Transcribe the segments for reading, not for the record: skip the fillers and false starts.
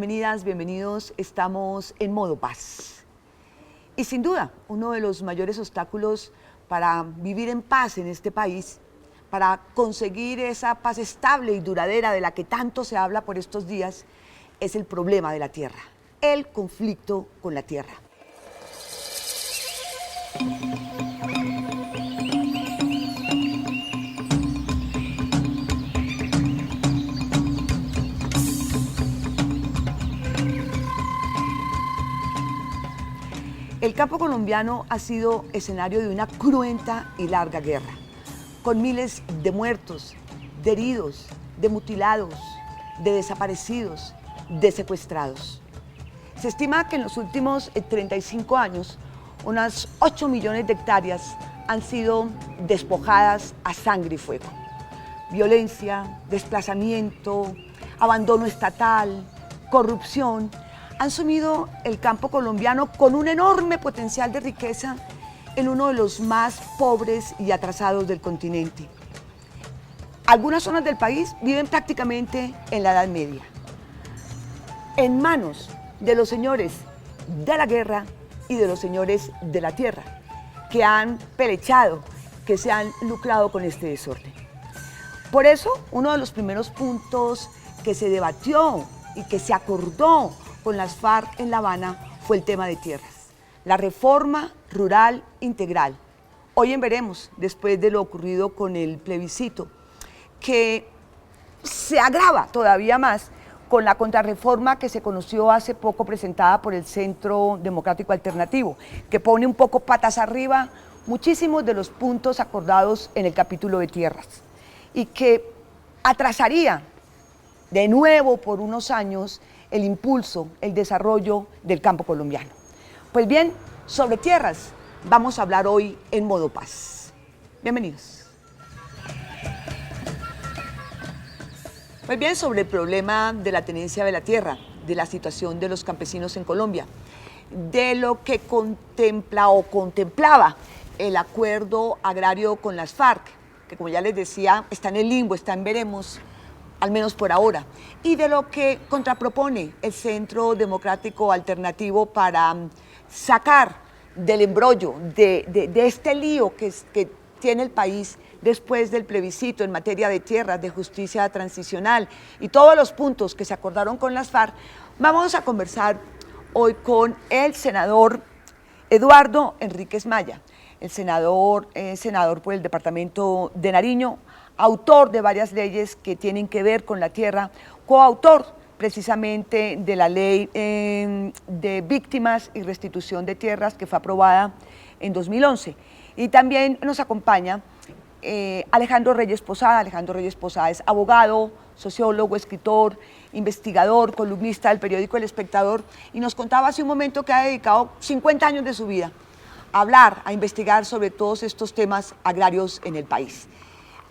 bienvenidas, bienvenidos. Estamos en modo paz. Y sin duda, uno de los mayores obstáculos para vivir en paz en este país, para conseguir esa paz estable y duradera de la que tanto se habla por estos días, es el problema de la tierra, el conflicto con la tierra. El campo colombiano ha sido escenario de una cruenta y larga guerra, con miles de muertos, de heridos, de mutilados, de desaparecidos, de secuestrados. Se estima que en los últimos 35 años, unas 8 millones de hectáreas han sido despojadas a sangre y fuego. Violencia, desplazamiento, abandono estatal, corrupción, han sumido el campo colombiano con un enorme potencial de riqueza en uno de los más pobres y atrasados del continente. Algunas zonas del país viven prácticamente en la Edad Media, en manos de los señores de la guerra y de los señores de la tierra, que han pelechado, que se han lucrado con este desorden. Por eso, uno de los primeros puntos que se debatió y que se acordó con las FARC en La Habana fue el tema de tierras, la reforma rural integral. Hoy en veremos, después de lo ocurrido con el plebiscito, que se agrava todavía más con la contrarreforma que se conoció hace poco presentada por el Centro Democrático Alternativo, que pone un poco patas arriba muchísimos de los puntos acordados en el capítulo de tierras y que atrasaría de nuevo por unos años el impulso, el desarrollo del campo colombiano. Pues bien, sobre tierras vamos a hablar hoy en modo paz. Bienvenidos. Pues bien, sobre el problema de la tenencia de la tierra, de la situación de los campesinos en Colombia, de lo que contempla o contemplaba el acuerdo agrario con las FARC, que como ya les decía, está en el limbo, está en veremos, al menos por ahora, y de lo que contrapropone el Centro Democrático Alternativo para sacar del embrollo, de este lío que tiene el país después del plebiscito en materia de tierras, de justicia transicional y todos los puntos que se acordaron con las FARC. Vamos a conversar hoy con el senador Eduardo Enríquez Maya, el senador por el departamento de Nariño, autor de varias leyes que tienen que ver con la tierra, coautor precisamente de la ley de víctimas y restitución de tierras que fue aprobada en 2011. Y también nos acompaña Alejandro Reyes Posada. Alejandro Reyes Posada es abogado, sociólogo, escritor, investigador, columnista del periódico El Espectador, y nos contaba hace un momento que ha dedicado 50 años de su vida a hablar, a investigar sobre todos estos temas agrarios en el país.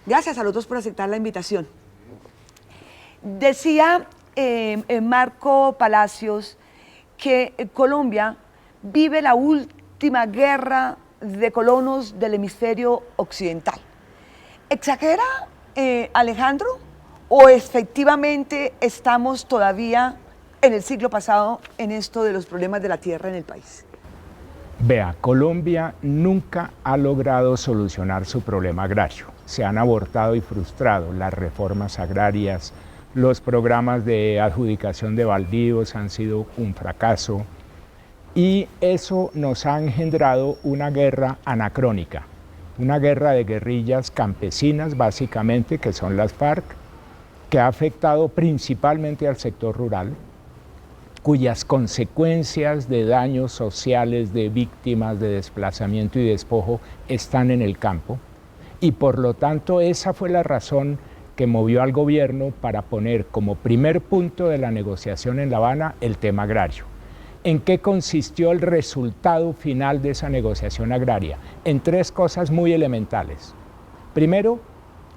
Gracias a los dos por aceptar la invitación. Decía Marco Palacios que Colombia vive la última guerra de colonos del hemisferio occidental. ¿Exagera Alejandro o efectivamente estamos todavía en el siglo pasado en esto de los problemas de la tierra en el país? Vea, Colombia nunca ha logrado solucionar su problema agrario. Se han abortado y frustrado las reformas agrarias, los programas de adjudicación de baldíos han sido un fracaso y eso nos ha engendrado una guerra anacrónica, una guerra de guerrillas campesinas básicamente, que son las FARC, que ha afectado principalmente al sector rural, cuyas consecuencias de daños sociales, de víctimas, de desplazamiento y despojo están en el campo. Y por lo tanto esa fue la razón que movió al gobierno para poner como primer punto de la negociación en La Habana el tema agrario. ¿En qué consistió el resultado final de esa negociación agraria? En tres cosas muy elementales. Primero,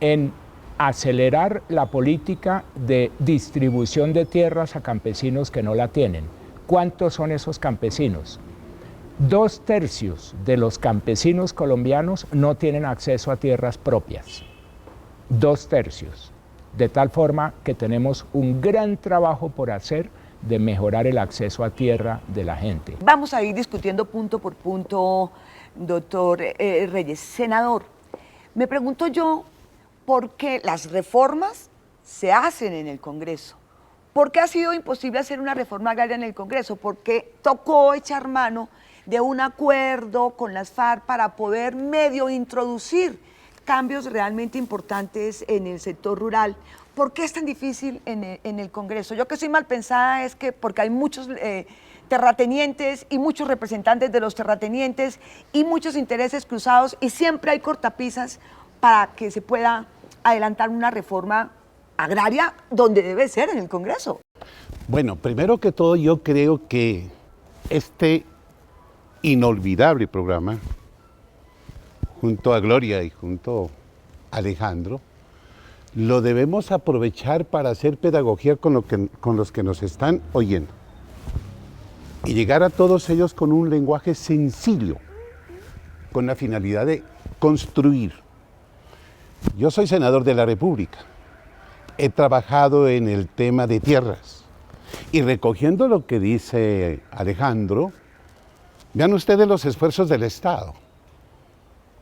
en acelerar la política de distribución de tierras a campesinos que no la tienen. ¿Cuántos son esos campesinos? 2/3 de los campesinos colombianos no tienen acceso a tierras propias. 2/3. De tal forma que tenemos un gran trabajo por hacer de mejorar el acceso a tierra de la gente. Vamos a ir discutiendo punto por punto, doctor Reyes. Senador, me pregunto yo por qué las reformas se hacen en el Congreso. ¿Por qué ha sido imposible hacer una reforma agraria en el Congreso? ¿Por qué tocó echar mano de un acuerdo con las FARC para poder medio introducir cambios realmente importantes en el sector rural? ¿Por qué es tan difícil en el Congreso? Yo que soy mal pensada es que porque hay muchos terratenientes y muchos representantes de los terratenientes y muchos intereses cruzados y siempre hay cortapisas para que se pueda adelantar una reforma agraria donde debe ser, en el Congreso. Bueno, primero que todo yo creo que este inolvidable programa, junto a Gloria y junto a Alejandro, lo debemos aprovechar para hacer pedagogía con los que nos están oyendo y llegar a todos ellos con un lenguaje sencillo, con la finalidad de construir. Yo soy senador de la República, he trabajado en el tema de tierras y recogiendo lo que dice Alejandro, vean ustedes los esfuerzos del Estado.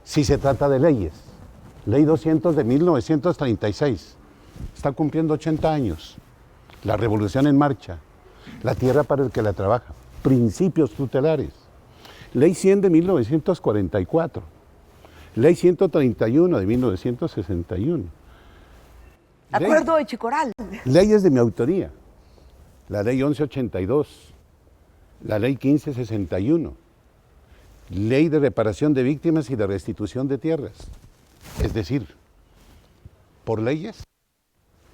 Si se trata de leyes, Ley 200 de 1936, está cumpliendo 80 años. La revolución en marcha, la tierra para el que la trabaja, principios tutelares. Ley 100 de 1944, Ley 131 de 1961. Acuerdo de Chicoral. Leyes de mi autoría, la Ley 1182, la Ley 1561, Ley de reparación de víctimas y de restitución de tierras. Es decir, por leyes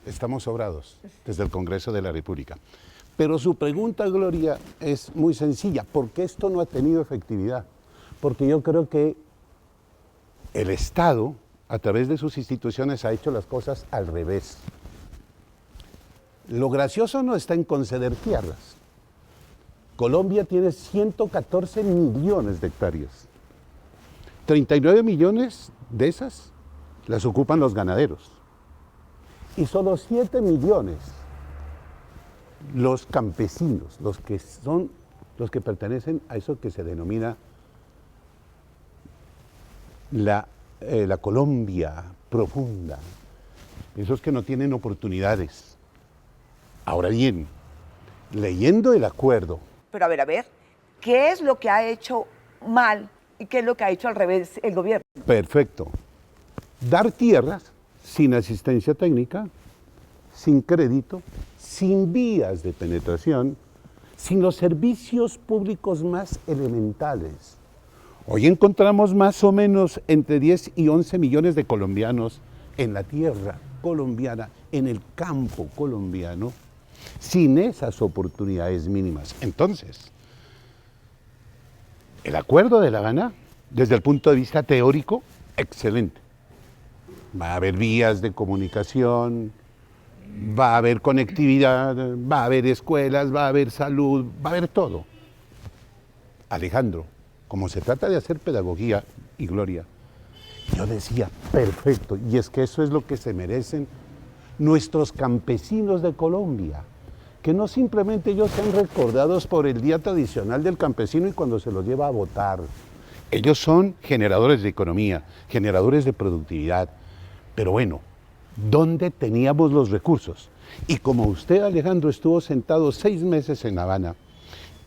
estamos sobrados desde el Congreso de la República. Pero su pregunta, Gloria, es muy sencilla. ¿Por qué esto no ha tenido efectividad? Porque yo creo que el Estado, a través de sus instituciones, ha hecho las cosas al revés. Lo gracioso no está en conceder tierras. Colombia tiene 114 millones de hectáreas. 39 millones de esas las ocupan los ganaderos. Y solo 7 millones los campesinos, los que pertenecen a eso que se denomina la Colombia profunda, esos que no tienen oportunidades. Ahora bien, leyendo el acuerdo... Pero a ver, ¿qué es lo que ha hecho mal y qué es lo que ha hecho al revés el gobierno? Perfecto. Dar tierras sin asistencia técnica, sin crédito, sin vías de penetración, sin los servicios públicos más elementales. Hoy encontramos más o menos entre 10 y 11 millones de colombianos en la tierra colombiana, en el campo colombiano, sin esas oportunidades mínimas. Entonces, el Acuerdo de La Habana, desde el punto de vista teórico, excelente. Va a haber vías de comunicación, va a haber conectividad, va a haber escuelas, va a haber salud, va a haber todo. Alejandro, como se trata de hacer pedagogía y Gloria, yo decía, perfecto, y es que eso es lo que se merecen nuestros campesinos de Colombia, que no simplemente ellos sean recordados por el día tradicional del campesino y cuando se los lleva a votar. Ellos son generadores de economía, generadores de productividad. Pero bueno, ¿dónde teníamos los recursos? Y como usted, Alejandro, estuvo sentado 6 meses en La Habana,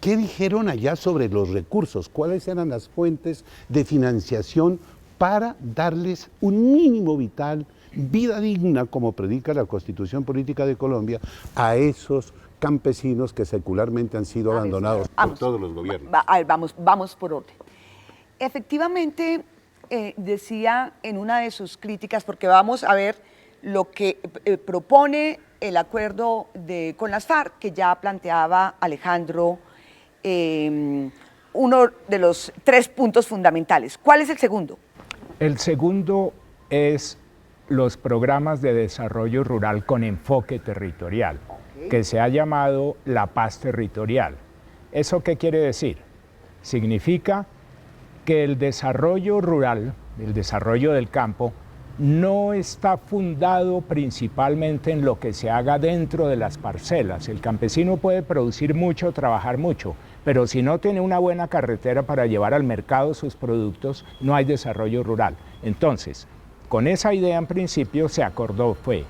¿qué dijeron allá sobre los recursos? ¿Cuáles eran las fuentes de financiación para darles un mínimo vital, vida digna, como predica la Constitución Política de Colombia, a esos campesinos que secularmente han sido abandonados por todos los gobiernos? Vamos por orden. Efectivamente, decía en una de sus críticas, porque vamos a ver lo que propone el acuerdo con las FARC, que ya planteaba Alejandro, uno de los 3 puntos fundamentales. ¿Cuál es el segundo? El segundo es los programas de desarrollo rural con enfoque territorial, que se ha llamado la paz territorial. ¿Eso qué quiere decir? Significa que el desarrollo rural, el desarrollo del campo, no está fundado principalmente en lo que se haga dentro de las parcelas. El campesino puede producir mucho, trabajar mucho, pero si no tiene una buena carretera para llevar al mercado sus productos, no hay desarrollo rural. Entonces, con esa idea en principio se acordó fue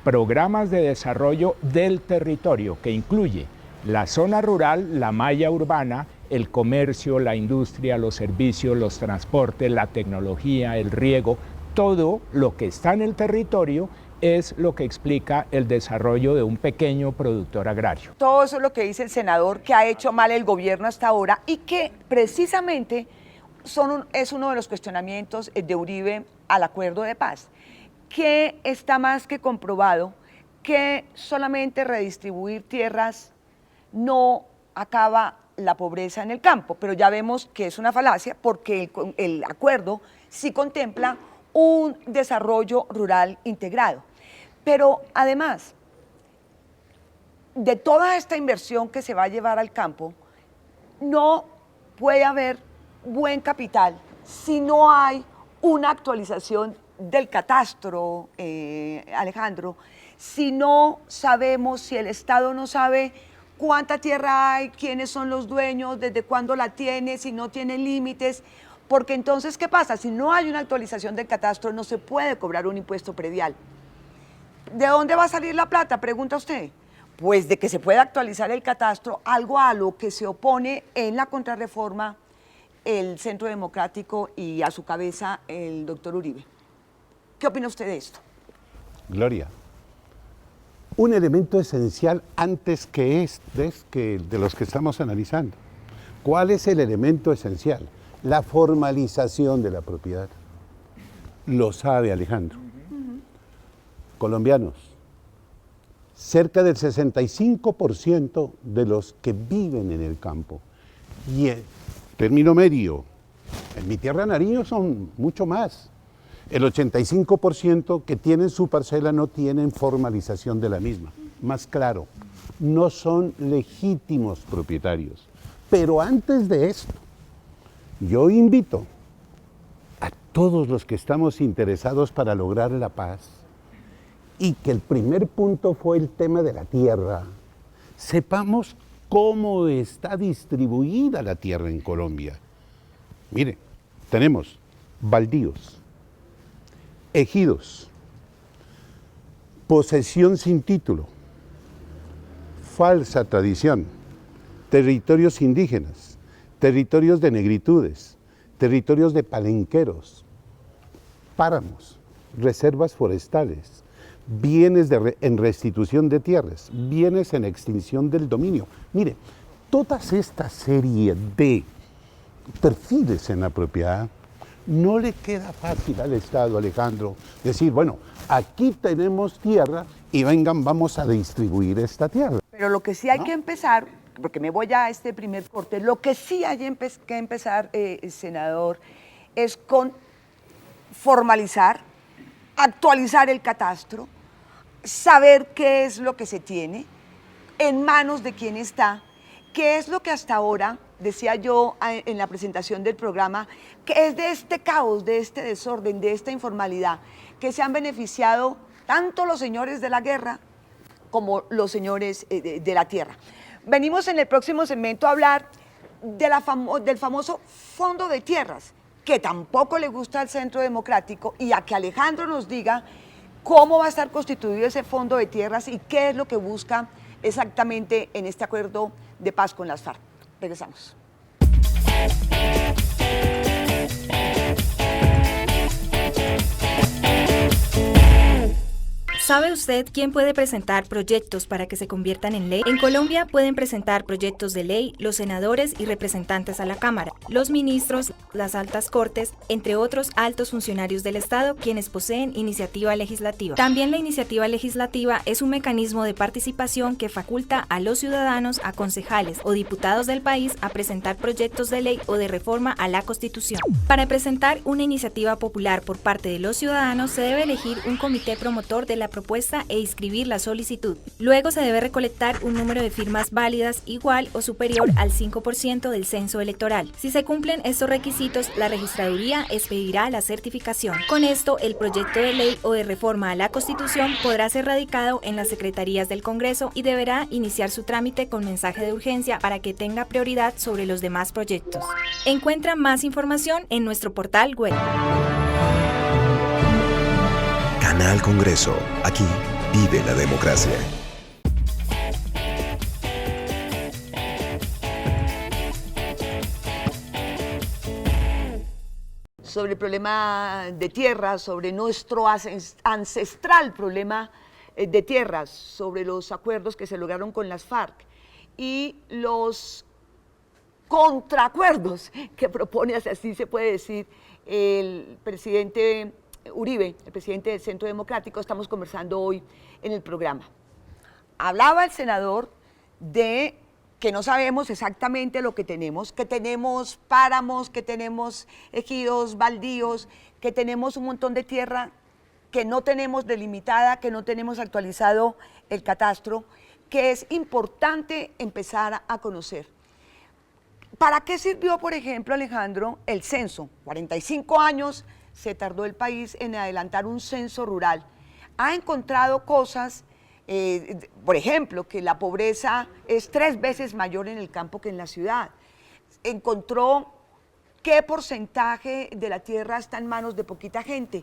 programas de desarrollo del territorio, que incluye la zona rural, la malla urbana, el comercio, la industria, los servicios, los transportes, la tecnología, el riego, todo lo que está en el territorio es lo que explica el desarrollo de un pequeño productor agrario. Todo eso es lo que dice el senador, que ha hecho mal el gobierno hasta ahora y que precisamente es uno de los cuestionamientos de Uribe al acuerdo de paz, que está más que comprobado que solamente redistribuir tierras no acaba la pobreza en el campo, pero ya vemos que es una falacia porque el acuerdo sí contempla un desarrollo rural integrado. Pero además de toda esta inversión que se va a llevar al campo, no puede haber buen capital si no hay una actualización del catastro, Alejandro, si no sabemos, si el Estado no sabe cuánta tierra hay, quiénes son los dueños, desde cuándo la tiene, si no tiene límites, porque entonces, ¿qué pasa? Si no hay una actualización del catastro, no se puede cobrar un impuesto predial. ¿De dónde va a salir la plata? Pregunta usted. Pues de que se pueda actualizar el catastro, algo a lo que se opone en la contrarreforma el Centro Democrático y a su cabeza el doctor Uribe. ¿Qué opina usted de esto? Gloria, un elemento esencial antes que de los que estamos analizando. ¿Cuál es el elemento esencial? La formalización de la propiedad. Lo sabe Alejandro. Colombianos, cerca del 65% de los que viven en el campo, y en término medio, en mi tierra Nariño son mucho más. El 85% que tienen su parcela no tienen formalización de la misma. Más claro, no son legítimos propietarios. Pero antes de esto, yo invito a todos los que estamos interesados para lograr la paz, y que el primer punto fue el tema de la tierra, sepamos cómo está distribuida la tierra en Colombia. Mire, tenemos baldíos, ejidos, posesión sin título, falsa tradición, territorios indígenas, territorios de negritudes, territorios de palenqueros, páramos, reservas forestales, bienes en restitución de tierras, bienes en extinción del dominio. Mire, toda esta serie de perfiles en la propiedad, no le queda fácil al Estado, Alejandro, decir, bueno, aquí tenemos tierra y vengan, vamos a distribuir esta tierra. Pero lo que sí hay que empezar, porque me voy a este primer corte, lo que sí hay que empezar, senador, es con formalizar, actualizar el catastro, saber qué es lo que se tiene, en manos de quién está, qué es lo que hasta ahora, decía yo en la presentación del programa, que es de este caos, de este desorden, de esta informalidad, que se han beneficiado tanto los señores de la guerra como los señores de la tierra. Venimos en el próximo segmento a hablar de del famoso Fondo de Tierras, que tampoco le gusta al Centro Democrático, y a que Alejandro nos diga cómo va a estar constituido ese Fondo de Tierras y qué es lo que busca exactamente en este acuerdo de paz con las FARC. Regresamos. ¿Sabe usted quién puede presentar proyectos para que se conviertan en ley? En Colombia pueden presentar proyectos de ley los senadores y representantes a la Cámara, los ministros, las altas cortes, entre otros altos funcionarios del Estado, quienes poseen iniciativa legislativa. También la iniciativa legislativa es un mecanismo de participación que faculta a los ciudadanos, a concejales o diputados del país a presentar proyectos de ley o de reforma a la Constitución. Para presentar una iniciativa popular por parte de los ciudadanos se debe elegir un comité promotor de la propuesta e inscribir la solicitud. Luego se debe recolectar un número de firmas válidas igual o superior al 5% del censo electoral. Si se cumplen estos requisitos, la registraduría expedirá la certificación. Con esto, el proyecto de ley o de reforma a la Constitución podrá ser radicado en las secretarías del Congreso y deberá iniciar su trámite con mensaje de urgencia para que tenga prioridad sobre los demás proyectos. Encuentra más información en nuestro portal web. Canal Congreso. Aquí vive la democracia. Sobre el problema de tierras, sobre nuestro ancestral problema de tierras, sobre los acuerdos que se lograron con las FARC y los contraacuerdos que propone, así se puede decir, el presidente Uribe, el presidente del Centro Democrático. Estamos conversando hoy en el programa. Hablaba el senador de que no sabemos exactamente lo que tenemos páramos, que tenemos ejidos, baldíos, que tenemos un montón de tierra que no tenemos delimitada, que no tenemos actualizado el catastro, que es importante empezar a conocer. ¿Para qué sirvió, por ejemplo, Alejandro, el censo? 45 años se tardó el país en adelantar un censo rural. Ha encontrado cosas, por ejemplo, que la pobreza es 3 veces mayor en el campo que en la ciudad. Encontró qué porcentaje de la tierra está en manos de poquita gente.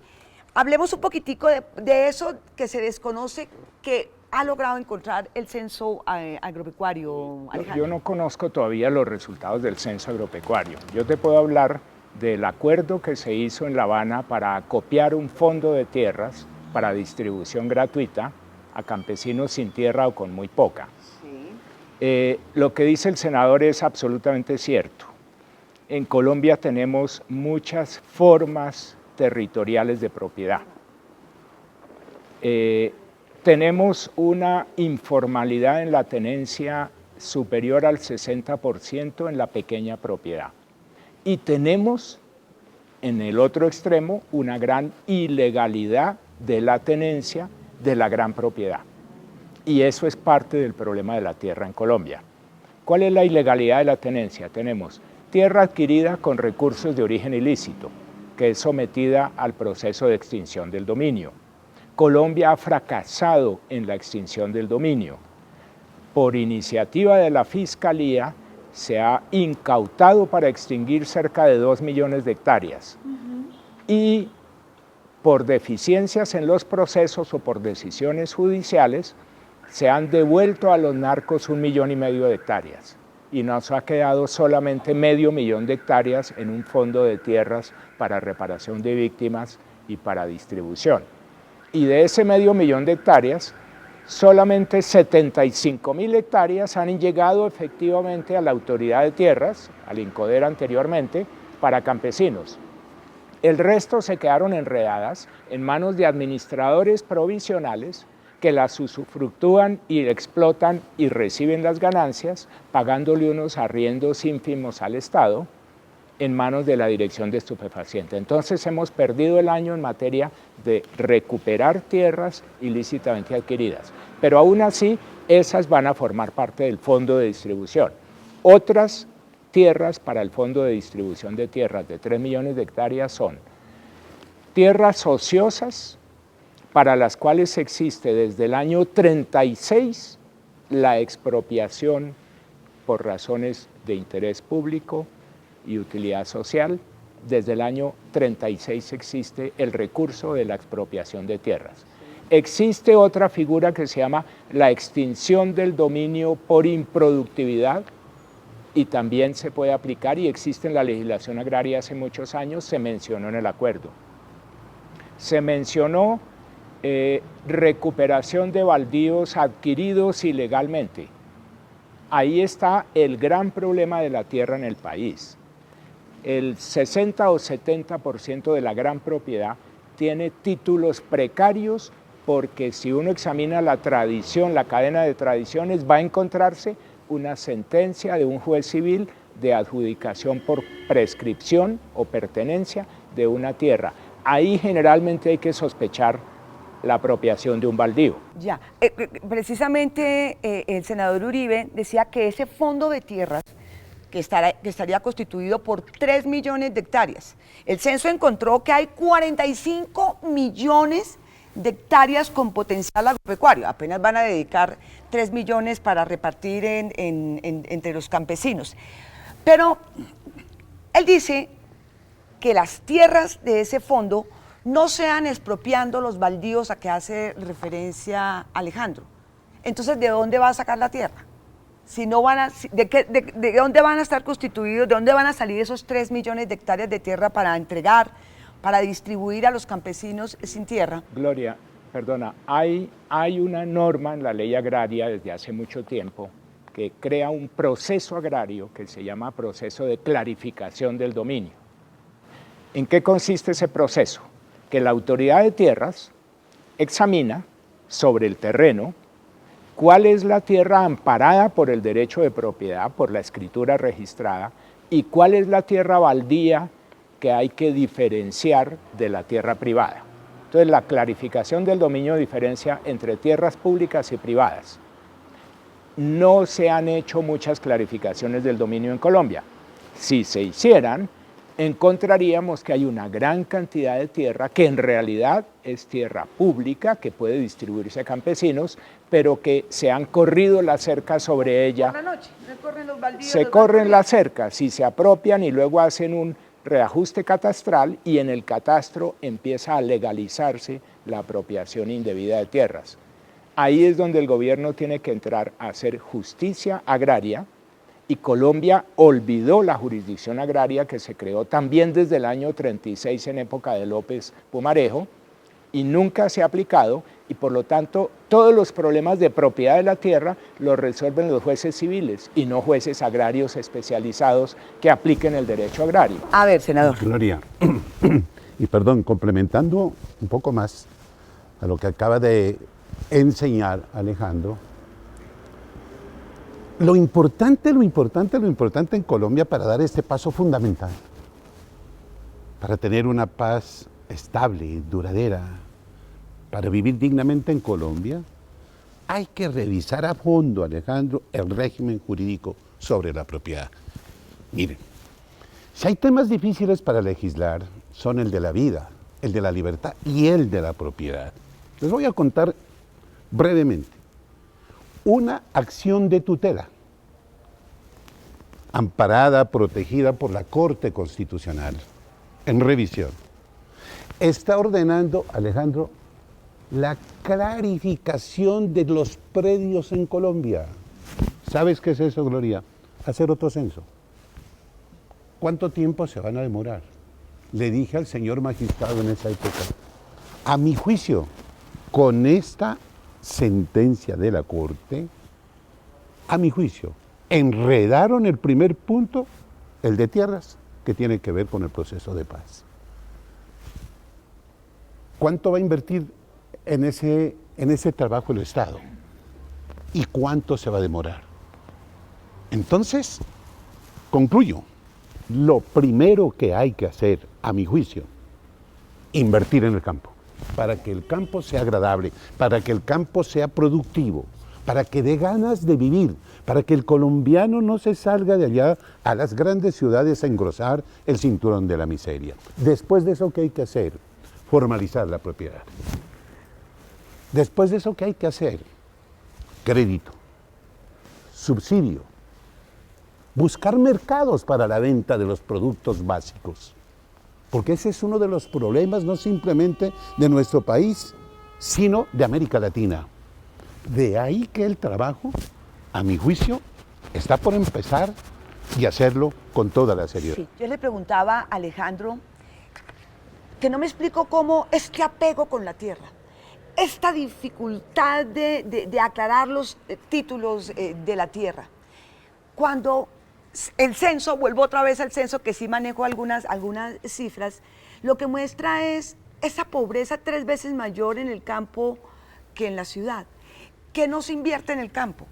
Hablemos un poquitico de eso que se desconoce, que ha logrado encontrar el censo agropecuario, Alejandro. Yo no conozco todavía los resultados del censo agropecuario. Yo te puedo hablar del acuerdo que se hizo en La Habana para acopiar un fondo de tierras para distribución gratuita a campesinos sin tierra o con muy poca. Sí. Lo que dice el senador es absolutamente cierto. En Colombia tenemos muchas formas territoriales de propiedad. Tenemos una informalidad en la tenencia superior al 60% en la pequeña propiedad. Y tenemos en el otro extremo una gran ilegalidad de la tenencia de la gran propiedad. Y eso es parte del problema de la tierra en Colombia. ¿Cuál es la ilegalidad de la tenencia? Tenemos tierra adquirida con recursos de origen ilícito, que es sometida al proceso de extinción del dominio. Colombia ha fracasado en la extinción del dominio. Por iniciativa de la Fiscalía, se ha incautado para extinguir cerca de 2 millones de hectáreas. Y por deficiencias en los procesos o por decisiones judiciales, se han devuelto a los narcos 1,5 millones de hectáreas. Y nos ha quedado solamente 500,000 de hectáreas en un fondo de tierras para reparación de víctimas y para distribución. Y de ese 500,000 de hectáreas, solamente 75,000 hectáreas han llegado efectivamente a la autoridad de tierras, al INCODER anteriormente, para campesinos. El resto se quedaron enredadas en manos de administradores provisionales que las usufructúan y explotan y reciben las ganancias, pagándole unos arriendos ínfimos al Estado, en manos de la Dirección de Estupefacientes. Entonces hemos perdido el año en materia de recuperar tierras ilícitamente adquiridas, pero aún así esas van a formar parte del fondo de distribución. Otras tierras para el fondo de distribución de tierras de 3 millones de hectáreas son tierras ociosas, para las cuales existe desde el año 36 la expropiación por razones de interés público y utilidad social. Desde el año 36 existe el recurso de la expropiación de tierras. Existe otra figura que se llama la extinción del dominio por improductividad y también se puede aplicar y existe en la legislación agraria hace muchos años, se mencionó en el acuerdo. Se mencionó recuperación de baldíos adquiridos ilegalmente. Ahí está el gran problema de la tierra en el país. El 60 o 70% de la gran propiedad tiene títulos precarios porque si uno examina la tradición, la cadena de tradiciones, va a encontrarse una sentencia de un juez civil de adjudicación por prescripción o pertenencia de una tierra. Ahí generalmente hay que sospechar la apropiación de un baldío. Ya, precisamente el senador Uribe decía que ese fondo de tierras que estaría constituido por 3 millones de hectáreas. El censo encontró que hay 45 millones de hectáreas con potencial agropecuario. Apenas van a dedicar 3 millones para repartir entre los campesinos. Pero él dice que las tierras de ese fondo no sean expropiando los baldíos a que hace referencia Alejandro. Entonces, ¿de dónde va a sacar la tierra? Si no van ¿de dónde van a estar constituidos? ¿De dónde van a salir esos 3 millones de hectáreas de tierra para entregar, para distribuir a los campesinos sin tierra? Gloria, perdona, hay una norma en la ley agraria desde hace mucho tiempo que crea un proceso agrario que se llama proceso de clarificación del dominio. ¿En qué consiste ese proceso? Que la autoridad de tierras examina sobre el terreno cuál es la tierra amparada por el derecho de propiedad, por la escritura registrada, y cuál es la tierra baldía que hay que diferenciar de la tierra privada. Entonces, la clarificación del dominio diferencia entre tierras públicas y privadas. No se han hecho muchas clarificaciones del dominio en Colombia. Si se hicieran, encontraríamos que hay una gran cantidad de tierra que en realidad es tierra pública, que puede distribuirse a campesinos, pero que se han corrido las cercas sobre ella. Por la noche, recorren los baldíos. Se corren las cercas y se apropian y luego hacen un reajuste catastral y en el catastro empieza a legalizarse la apropiación indebida de tierras. Ahí es donde el gobierno tiene que entrar a hacer justicia agraria, y Colombia olvidó la jurisdicción agraria que se creó también desde el año 36 en época de López Pumarejo y nunca se ha aplicado, y por lo tanto todos los problemas de propiedad de la tierra los resuelven los jueces civiles y no jueces agrarios especializados que apliquen el derecho agrario. A ver, senador. Gloria, y perdón, complementando un poco más a lo que acaba de enseñar Alejandro, lo importante en Colombia para dar este paso fundamental, para tener una paz estable, duradera, para vivir dignamente en Colombia, hay que revisar a fondo, Alejandro, el régimen jurídico sobre la propiedad. Miren, si hay temas difíciles para legislar, son el de la vida, el de la libertad y el de la propiedad. Les voy a contar brevemente. Una acción de tutela, amparada, protegida por la Corte Constitucional, en revisión, está ordenando, Alejandro, la clarificación de los predios en Colombia. ¿Sabes qué es eso, Gloria? Hacer otro censo. ¿Cuánto tiempo se van a demorar? Le dije al señor magistrado en esa época, a mi juicio, con esta sentencia de la Corte, a mi juicio, enredaron el primer punto, el de tierras, que tiene que ver con el proceso de paz. ¿Cuánto va a invertir en ese trabajo el Estado? ¿Y cuánto se va a demorar? Entonces, concluyo, lo primero que hay que hacer, a mi juicio, invertir en el campo, para que el campo sea agradable, para que el campo sea productivo, para que dé ganas de vivir, para que el colombiano no se salga de allá a las grandes ciudades a engrosar el cinturón de la miseria. Después de eso, ¿qué hay que hacer? Formalizar la propiedad. Después de eso, ¿qué hay que hacer? Crédito, subsidio, buscar mercados para la venta de los productos básicos. Porque ese es uno de los problemas no simplemente de nuestro país, sino de América Latina. De ahí que el trabajo, a mi juicio, está por empezar y hacerlo con toda la seriedad. Sí, yo le preguntaba a Alejandro que no me explicó cómo este apego con la tierra, esta dificultad de aclarar los títulos de la tierra. Cuando el censo, vuelvo otra vez al censo, que sí manejo algunas cifras, lo que muestra es esa pobreza 3 veces mayor en el campo que en la ciudad, que no se invierte en el campo,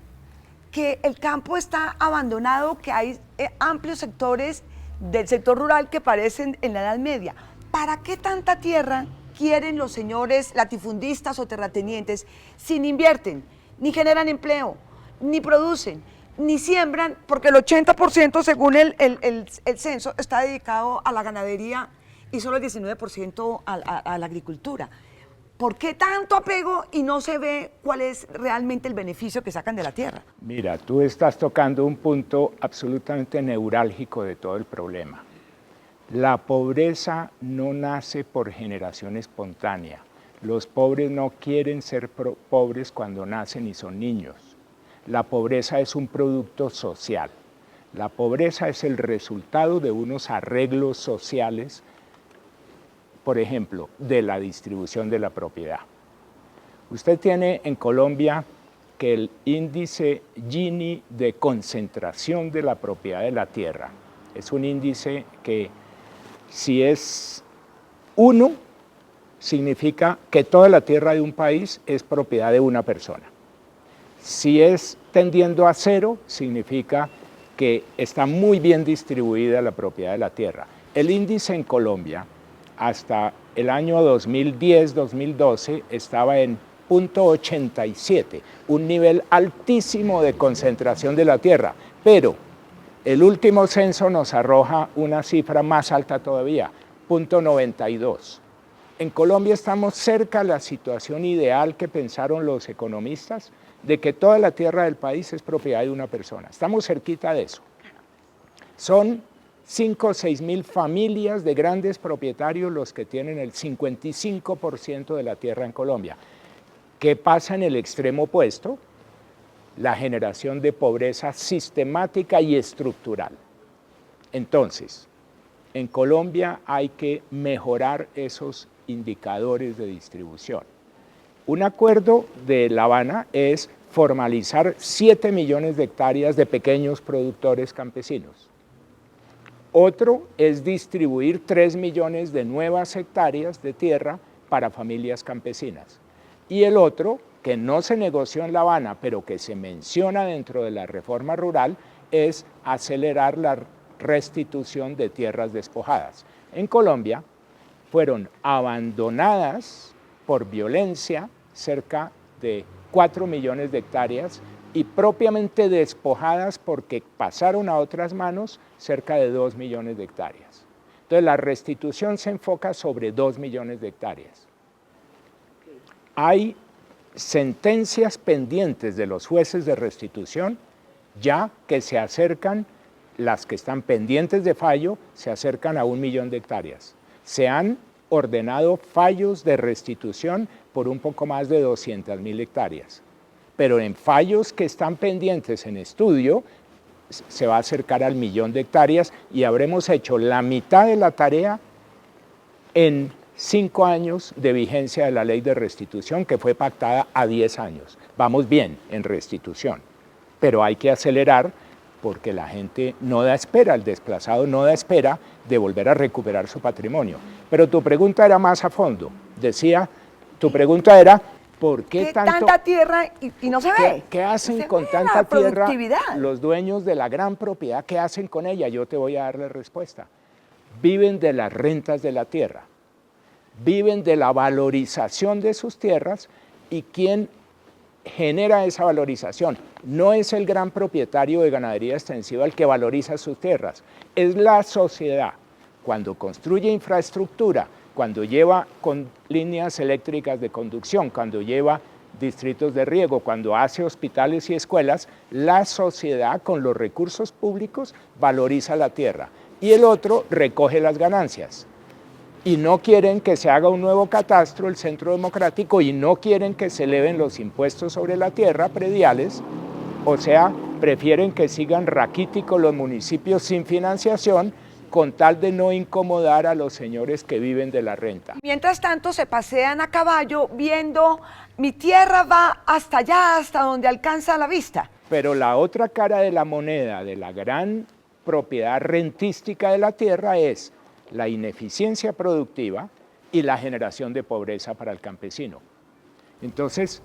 que el campo está abandonado, que hay amplios sectores del sector rural que parecen en la Edad Media. ¿Para qué tanta tierra quieren los señores latifundistas o terratenientes si no invierten, ni generan empleo, ni producen, ni siembran, porque el 80% según el censo está dedicado a la ganadería y solo el 19% a la agricultura? ¿Por qué tanto apego y no se ve cuál es realmente el beneficio que sacan de la tierra? Mira, tú estás tocando un punto absolutamente neurálgico de todo el problema. La pobreza no nace por generación espontánea. Los pobres no quieren ser pobres cuando nacen y son niños. La pobreza es un producto social. La pobreza es el resultado de unos arreglos sociales, por ejemplo, de la distribución de la propiedad. Usted tiene en Colombia que el índice Gini de concentración de la propiedad de la tierra es un índice que, si es 1, significa que toda la tierra de un país es propiedad de una persona. Si es tendiendo a 0, significa que está muy bien distribuida la propiedad de la tierra. El índice en Colombia, hasta el año 2010-2012, estaba en 0.87, un nivel altísimo de concentración de la tierra, pero el último censo nos arroja una cifra más alta todavía, 0.92. En Colombia estamos cerca de la situación ideal que pensaron los economistas, de que toda la tierra del país es propiedad de una persona. Estamos cerquita de eso. Son 5 o 6 mil familias de grandes propietarios los que tienen el 55% de la tierra en Colombia. ¿Qué pasa en el extremo opuesto? La generación de pobreza sistemática y estructural. Entonces, en Colombia hay que mejorar esos indicadores de distribución. Un acuerdo de La Habana es formalizar 7 millones de hectáreas de pequeños productores campesinos. Otro es distribuir 3 millones de nuevas hectáreas de tierra para familias campesinas. Y el otro, que no se negoció en La Habana, pero que se menciona dentro de la reforma rural, es acelerar la restitución de tierras despojadas. En Colombia fueron abandonadas por violencia cerca de 4 millones de hectáreas y propiamente despojadas porque pasaron a otras manos cerca de 2 millones de hectáreas. Entonces la restitución se enfoca sobre 2 millones de hectáreas. Hay sentencias pendientes de los jueces de restitución ya que se acercan, las que están pendientes de fallo, se acercan a 1 millón de hectáreas. Se han ordenado fallos de restitución por un poco más de 200.000 hectáreas. Pero en fallos que están pendientes en estudio, se va a acercar al 1 millón de hectáreas y habremos hecho la mitad de la tarea en 5 años de vigencia de la ley de restitución, que fue pactada a 10 años. Vamos bien en restitución, pero hay que acelerar porque la gente no da espera, el desplazado no da espera de volver a recuperar su patrimonio. Pero tu pregunta era más a fondo. Decía, tu pregunta era, ¿por qué tanta tierra y no se ve? ¿Qué hacen con tanta tierra los dueños de la gran propiedad? ¿Qué hacen con ella? Yo te voy a dar la respuesta. Viven de las rentas de la tierra, viven de la valorización de sus tierras, y ¿quién genera esa valorización? No es el gran propietario de ganadería extensiva el que valoriza sus tierras, es la sociedad. Cuando construye infraestructura, cuando lleva con líneas eléctricas de conducción, cuando lleva distritos de riego, cuando hace hospitales y escuelas, la sociedad con los recursos públicos valoriza la tierra y el otro recoge las ganancias. Y no quieren que se haga un nuevo catastro, el Centro Democrático, y no quieren que se eleven los impuestos sobre la tierra, prediales, o sea, prefieren que sigan raquíticos los municipios sin financiación, con tal de no incomodar a los señores que viven de la renta. Mientras tanto se pasean a caballo viendo, mi tierra va hasta allá, hasta donde alcanza la vista. Pero la otra cara de la moneda de la gran propiedad rentística de la tierra es la ineficiencia productiva y la generación de pobreza para el campesino. Entonces,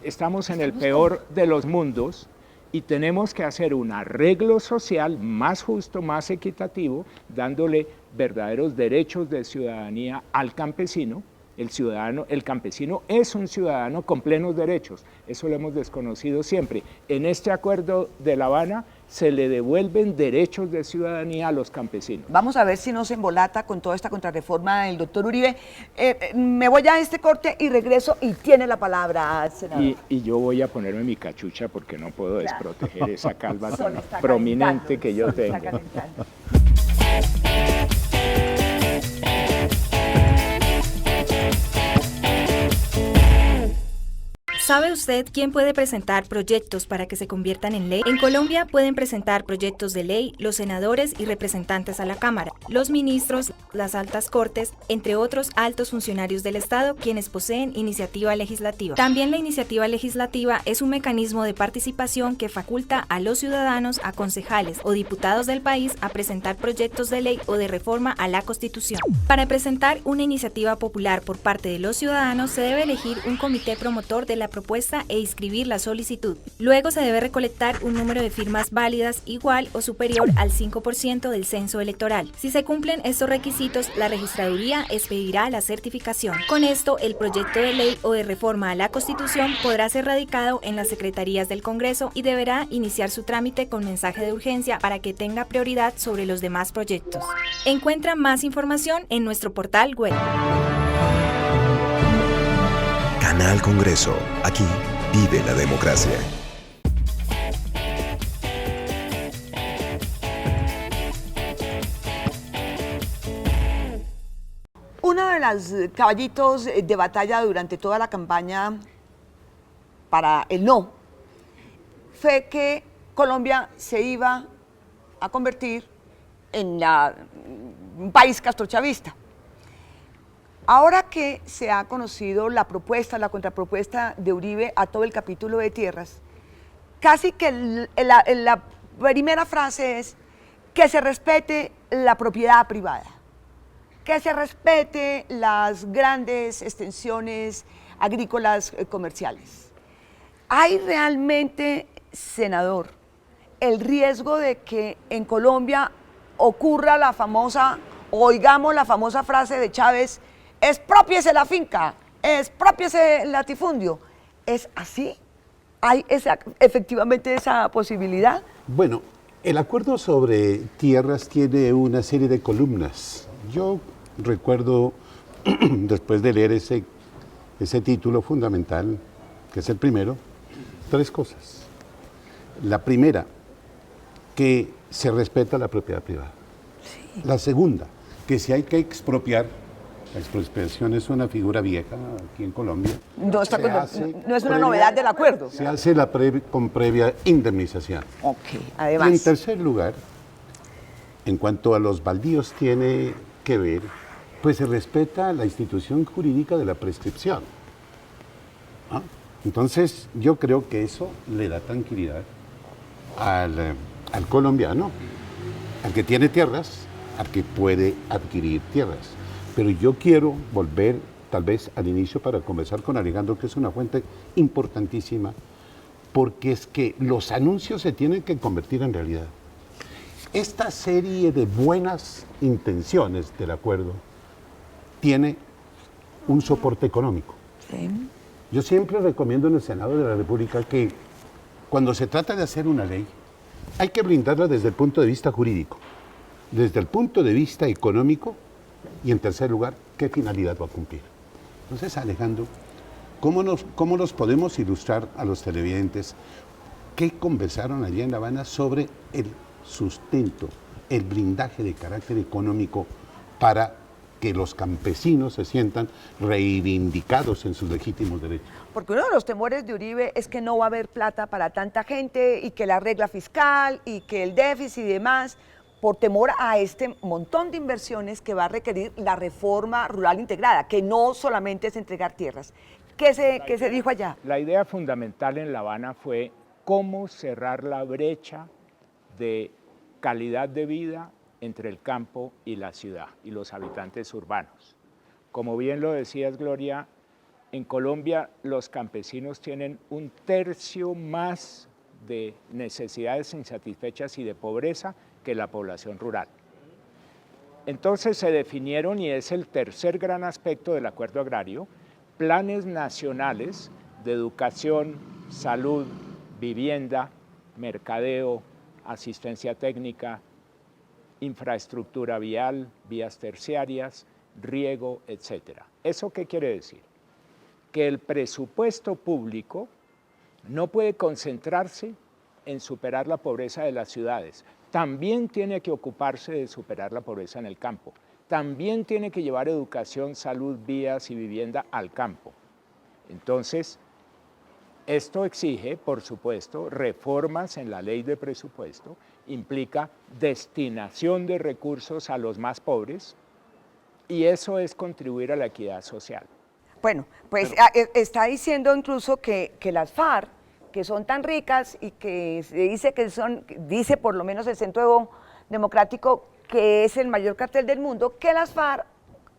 estamos en el peor de los mundos y tenemos que hacer un arreglo social más justo, más equitativo, dándole verdaderos derechos de ciudadanía al campesino, El ciudadano, el campesino es un ciudadano con plenos derechos, eso lo hemos desconocido siempre. En este acuerdo de La Habana se le devuelven derechos de ciudadanía a los campesinos. Vamos a ver si no se embolata con toda esta contrarreforma del doctor Uribe. Me voy a este corte y regreso y tiene la palabra, senador. Y yo voy a ponerme mi cachucha porque no puedo desproteger esa calva tan Está prominente que yo está tengo. calentando. ¿Sabe usted quién puede presentar proyectos para que se conviertan en ley? En Colombia pueden presentar proyectos de ley los senadores y representantes a la Cámara, los ministros, las altas cortes, entre otros altos funcionarios del Estado, quienes poseen iniciativa legislativa. También la iniciativa legislativa es un mecanismo de participación que faculta a los ciudadanos, a concejales o diputados del país a presentar proyectos de ley o de reforma a la Constitución. Para presentar una iniciativa popular por parte de los ciudadanos se debe elegir un comité promotor de la propuesta e inscribir la solicitud. Luego se debe recolectar un número de firmas válidas igual o superior al 5% del censo electoral. Si se cumplen estos requisitos, la registraduría expedirá la certificación. Con esto, el proyecto de ley o de reforma a la Constitución podrá ser radicado en las secretarías del Congreso y deberá iniciar su trámite con mensaje de urgencia para que tenga prioridad sobre los demás proyectos. Encuentra más información en nuestro portal web. Canal Congreso. Aquí vive la democracia. Uno de los caballitos de batalla durante toda la campaña para el no fue que Colombia se iba a convertir en un país castrochavista. Ahora que se ha conocido la propuesta, la contrapropuesta de Uribe a todo el capítulo de tierras, casi que la primera frase es que se respete la propiedad privada, que se respete las grandes extensiones agrícolas comerciales. ¿Hay realmente, senador, el riesgo de que en Colombia ocurra la famosa, oigamos la famosa frase de Chávez, exprópiese la finca, exprópiese el latifundio? ¿Es así? ¿Hay efectivamente esa posibilidad? Bueno, el acuerdo sobre tierras tiene una serie de columnas. Yo recuerdo, después de leer ese título fundamental, que es el primero, tres cosas. La primera, que se respeta la propiedad privada. Sí. La segunda, que si hay que expropiar, la expropiación es una figura vieja aquí en Colombia. No es una novedad del acuerdo. Se hace con previa indemnización. Ok, además. Y en tercer lugar, en cuanto a los baldíos tiene que ver, pues se respeta la institución jurídica de la prescripción. ¿Ah? Entonces, yo creo que eso le da tranquilidad al colombiano, al que tiene tierras, al que puede adquirir tierras. Pero yo quiero volver tal vez al inicio para conversar con Alejandro, que es una fuente importantísima, porque es que los anuncios se tienen que convertir en realidad. Esta serie de buenas intenciones del acuerdo tiene un soporte económico. Sí. Yo siempre recomiendo en el Senado de la República que cuando se trata de hacer una ley, hay que blindarla desde el punto de vista jurídico, desde el punto de vista económico y, en tercer lugar, qué finalidad va a cumplir. Entonces, Alejandro, ¿cómo nos podemos ilustrar a los televidentes qué conversaron allí en La Habana sobre el sustento, el blindaje de carácter económico para que los campesinos se sientan reivindicados en sus legítimos derechos? Porque uno de los temores de Uribe es que no va a haber plata para tanta gente y que la regla fiscal y que el déficit y demás, por temor a este montón de inversiones que va a requerir la reforma rural integrada, que no solamente es entregar tierras. ¿Qué se dijo allá? La idea fundamental en La Habana fue cómo cerrar la brecha de calidad de vida entre el campo y la ciudad y los habitantes urbanos. Como bien lo decías, Gloria, en Colombia los campesinos tienen un tercio más de necesidades insatisfechas y de pobreza que la población rural. Entonces se definieron, y es el tercer gran aspecto del acuerdo agrario, planes nacionales de educación, salud, vivienda, mercadeo, asistencia técnica, infraestructura vial, vías terciarias, riego, etc. ¿Eso qué quiere decir? Que el presupuesto público no puede concentrarse en superar la pobreza de las ciudades. También tiene que ocuparse de superar la pobreza en el campo. También tiene que llevar educación, salud, vías y vivienda al campo. Entonces, esto exige, por supuesto, reformas en la ley de presupuesto, implica destinación de recursos a los más pobres, y eso es contribuir a la equidad social. Bueno, pues está diciendo incluso que las FARC, que son tan ricas y que se dice que son, dice por lo menos el Centro Democrático, que es el mayor cartel del mundo, que las FARC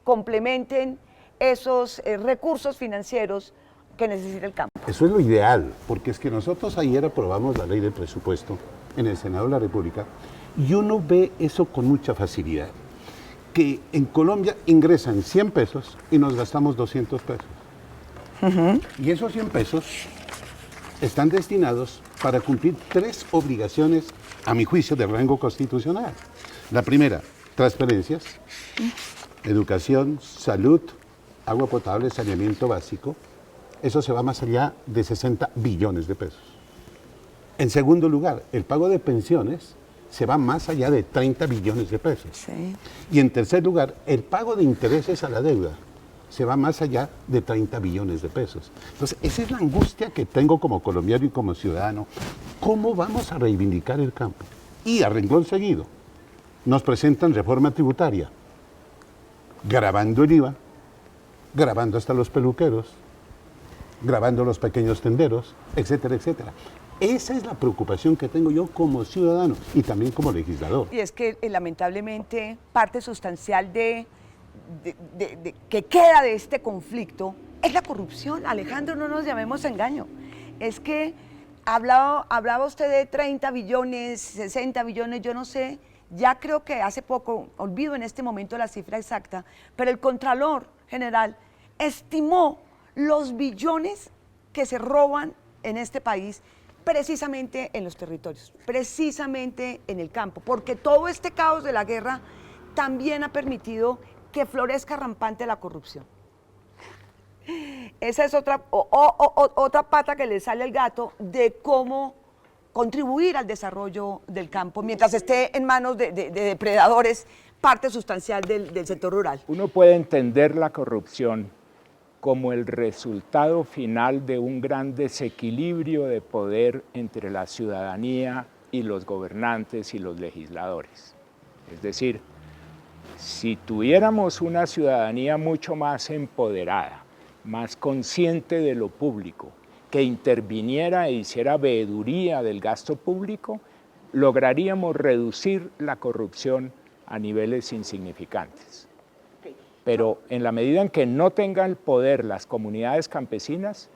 complementen esos recursos financieros que necesita el campo. Eso es lo ideal, porque es que nosotros ayer aprobamos la ley de presupuesto en el Senado de la República y uno ve eso con mucha facilidad, que en Colombia ingresan 100 pesos y nos gastamos 200 pesos. Y esos 100 pesos están destinados para cumplir 3 obligaciones, a mi juicio, de rango constitucional. La primera, transferencias, educación, salud, agua potable, saneamiento básico. Eso se va más allá de 60 billones de pesos. En segundo lugar, el pago de pensiones se va más allá de 30 billones de pesos. Sí. Y en tercer lugar, el pago de intereses a la deuda se va más allá de 30 billones de pesos. Entonces, esa es la angustia que tengo como colombiano y como ciudadano. ¿Cómo vamos a reivindicar el campo? Y a renglón seguido, nos presentan reforma tributaria, gravando el IVA, gravando hasta los peluqueros, gravando los pequeños tenderos, etcétera, etcétera. Esa es la preocupación que tengo yo como ciudadano y también como legislador. Y es que lamentablemente parte sustancial que queda de este conflicto es la corrupción. Alejandro, no nos llamemos a engaño. Es que hablaba usted de 30 billones, 60 billones, yo no sé, ya creo que hace poco, olvido en este momento la cifra exacta, pero el Contralor General estimó los billones que se roban en este país precisamente en los territorios, precisamente en el campo, porque todo este caos de la guerra también ha permitido que florezca rampante la corrupción. Esa es otra pata que le sale al gato de cómo contribuir al desarrollo del campo, mientras esté en manos de depredadores, parte sustancial del sector rural. Uno puede entender la corrupción como el resultado final de un gran desequilibrio de poder entre la ciudadanía y los gobernantes y los legisladores. Es decir, si tuviéramos una ciudadanía mucho más empoderada, más consciente de lo público, que interviniera e hiciera veeduría del gasto público, lograríamos reducir la corrupción a niveles insignificantes. Pero en la medida en que no tengan poder las comunidades campesinas,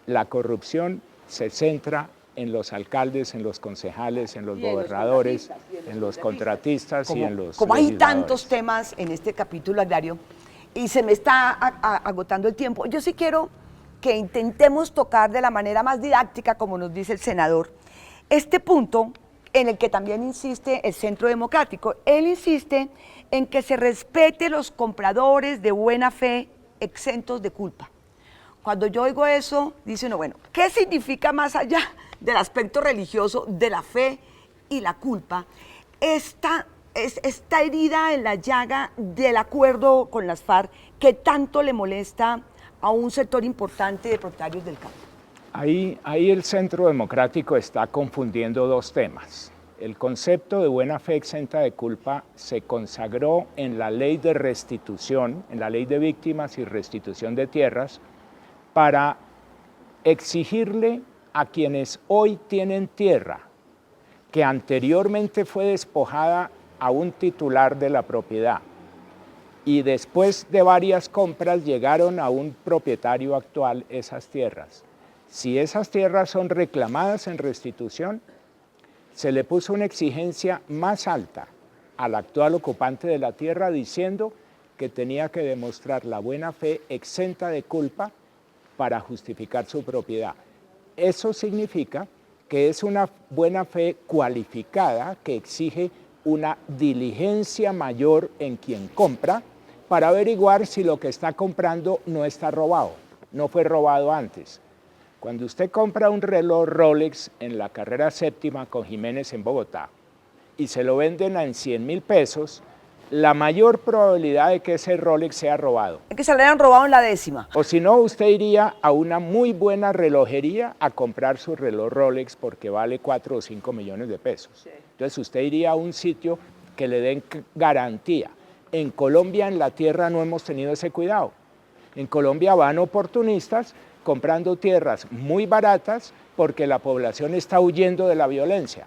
la corrupción se centra en los alcaldes, en los concejales, en los gobernadores, en los contratistas y en los Como hay legisladores. tantos temas en este capítulo agrario y se me está agotando el tiempo, yo sí quiero que intentemos tocar de la manera más didáctica, como nos dice el senador, este punto en el que también insiste el Centro Democrático. Él insiste en que se respete los compradores de buena fe exentos de culpa. Cuando yo oigo eso, dice uno, bueno, ¿qué significa más allá del aspecto religioso de la fe y la culpa? Esta herida en la llaga del acuerdo con las FARC que tanto le molesta a un sector importante de propietarios del campo. Ahí el Centro Democrático está confundiendo dos temas. El concepto de buena fe exenta de culpa se consagró en la ley de restitución, en la ley de víctimas y restitución de tierras, para exigirle a quienes hoy tienen tierra, que anteriormente fue despojada a un titular de la propiedad, y después de varias compras llegaron a un propietario actual esas tierras. Si esas tierras son reclamadas en restitución, se le puso una exigencia más alta al actual ocupante de la tierra diciendo que tenía que demostrar la buena fe exenta de culpa para justificar su propiedad. Eso significa que es una buena fe cualificada que exige una diligencia mayor en quien compra para averiguar si lo que está comprando no está robado, no fue robado antes. Cuando usted compra un reloj Rolex en la carrera séptima con Jiménez en Bogotá y se lo venden en 100.000 pesos, la mayor probabilidad de que ese Rolex sea robado. Es que se le hayan robado en la décima. O si no, usted iría a una muy buena relojería a comprar su reloj Rolex porque vale 4 o 5 millones de pesos. Sí. Entonces usted iría a un sitio que le den garantía. En Colombia, en la tierra, no hemos tenido ese cuidado. En Colombia van oportunistas comprando tierras muy baratas porque la población está huyendo de la violencia.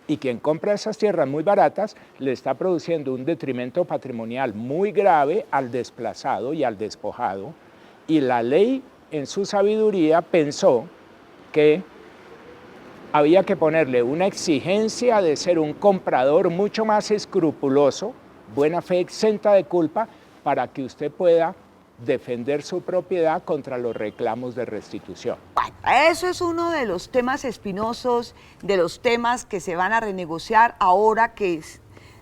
Y quien compra esas tierras muy baratas le está produciendo un detrimento patrimonial muy grave al desplazado y al despojado. Y la ley, en su sabiduría, pensó que había que ponerle una exigencia de ser un comprador mucho más escrupuloso, buena fe exenta de culpa, para que usted pueda defender su propiedad contra los reclamos de restitución. Bueno, eso es uno de los temas espinosos, de los temas que se van a renegociar ahora que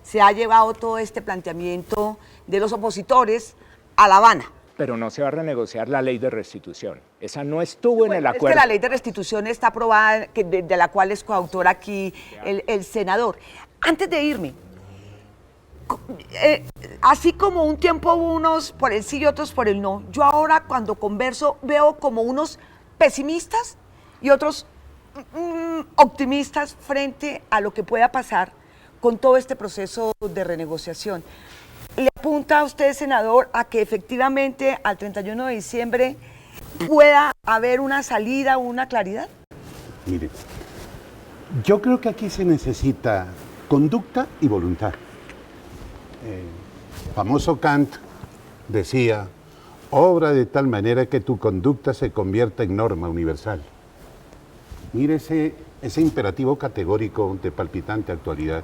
se ha llevado todo este planteamiento de los opositores a La Habana. Pero no se va a renegociar la ley de restitución. Esa no estuvo en el acuerdo. Es que la ley de restitución está aprobada, de la cual es coautor aquí el senador. Antes de irme, así como un tiempo hubo unos por el sí y otros por el no, yo ahora cuando converso veo como unos pesimistas y otros optimistas frente a lo que pueda pasar con todo este proceso de renegociación. ¿Le apunta a usted, senador, a que efectivamente al 31 de diciembre pueda haber una salida o una claridad? Mire, yo creo que aquí se necesita conducta y voluntad. Famoso Kant decía, obra de tal manera que tu conducta se convierta en norma universal. Mire ese imperativo categórico de palpitante actualidad.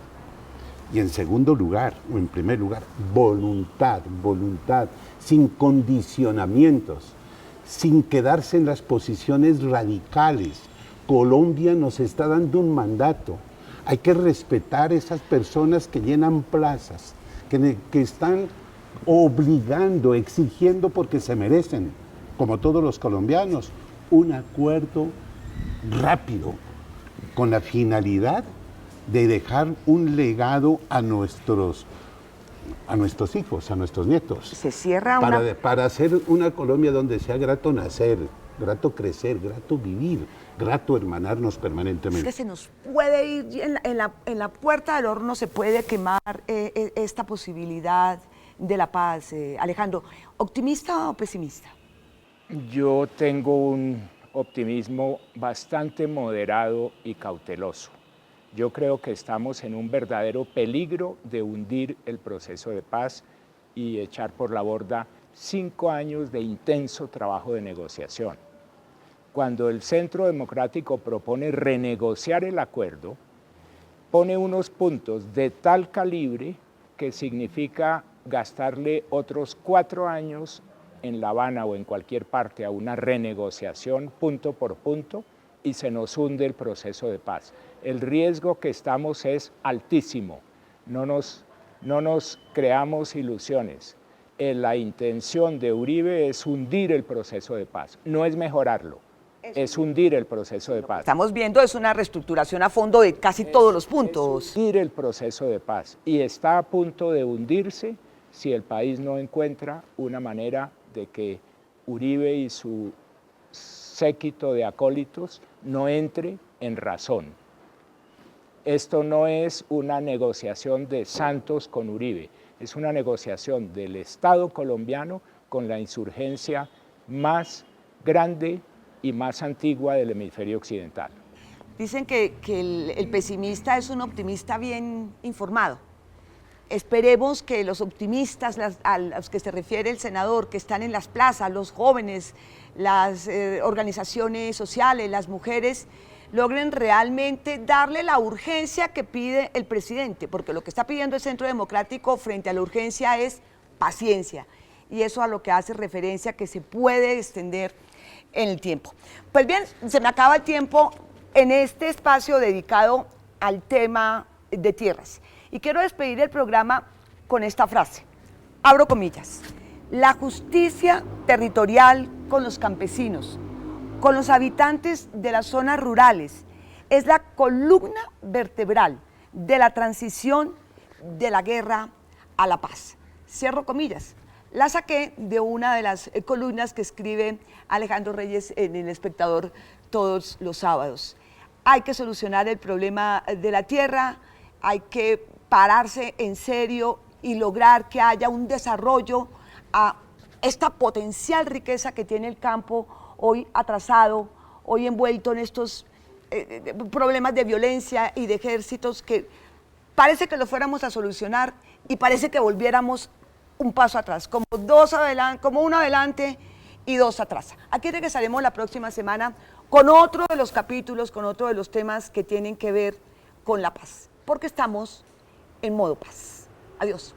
Y en segundo lugar, o en primer lugar, voluntad, sin condicionamientos, sin quedarse en las posiciones radicales. Colombia nos está dando un mandato. Hay que respetar esas personas que llenan plazas, que están obligando, exigiendo porque se merecen, como todos los colombianos, un acuerdo rápido, con la finalidad de dejar un legado a nuestros hijos, a nuestros nietos. Se cierra para hacer una Colombia donde sea grato nacer, grato crecer, grato vivir, grato hermanarnos permanentemente. Es que se nos puede ir, en la puerta del horno se puede quemar esta posibilidad de la paz. Alejandro, ¿optimista o pesimista? Yo tengo un optimismo bastante moderado y cauteloso. Yo creo que estamos en un verdadero peligro de hundir el proceso de paz y echar por la borda 5 años de intenso trabajo de negociación. Cuando el Centro Democrático propone renegociar el acuerdo, pone unos puntos de tal calibre que significa gastarle otros 4 años en La Habana o en cualquier parte a una renegociación punto por punto y se nos hunde el proceso de paz. El riesgo que estamos es altísimo, no nos creamos ilusiones. La intención de Uribe es hundir el proceso de paz, no es mejorarlo, es hundir el proceso de paz. Estamos viendo es una reestructuración a fondo de casi todos los puntos. Es hundir el proceso de paz y está a punto de hundirse si el país no encuentra una manera de que Uribe y su séquito de acólitos no entre en razón. Esto no es una negociación de Santos con Uribe, es una negociación del Estado colombiano con la insurgencia más grande y más antigua del hemisferio occidental. Dicen que el pesimista es un optimista bien informado. Esperemos que los optimistas a los que se refiere el senador, que están en las plazas, los jóvenes, las organizaciones sociales, las mujeres, logren realmente darle la urgencia que pide el presidente, porque lo que está pidiendo el Centro Democrático frente a la urgencia es paciencia, y eso a lo que hace referencia que se puede extender en el tiempo. Pues bien, se me acaba el tiempo en este espacio dedicado al tema de tierras, y quiero despedir el programa con esta frase, abro comillas: la justicia territorial con los campesinos, con los habitantes de las zonas rurales, es la columna vertebral de la transición de la guerra a la paz. Cierro comillas. La saqué de una de las columnas que escribe Alejandro Reyes en El Espectador todos los sábados. Hay que solucionar el problema de la tierra, hay que pararse en serio y lograr que haya un desarrollo a esta potencial riqueza que tiene el campo hoy atrasado, hoy envuelto en estos problemas de violencia y de ejércitos que parece que lo fuéramos a solucionar y parece que volviéramos un paso atrás, como uno adelante y dos atrás. Aquí regresaremos la próxima semana con otro de los capítulos, con otro de los temas que tienen que ver con la paz, porque estamos en modo paz. Adiós.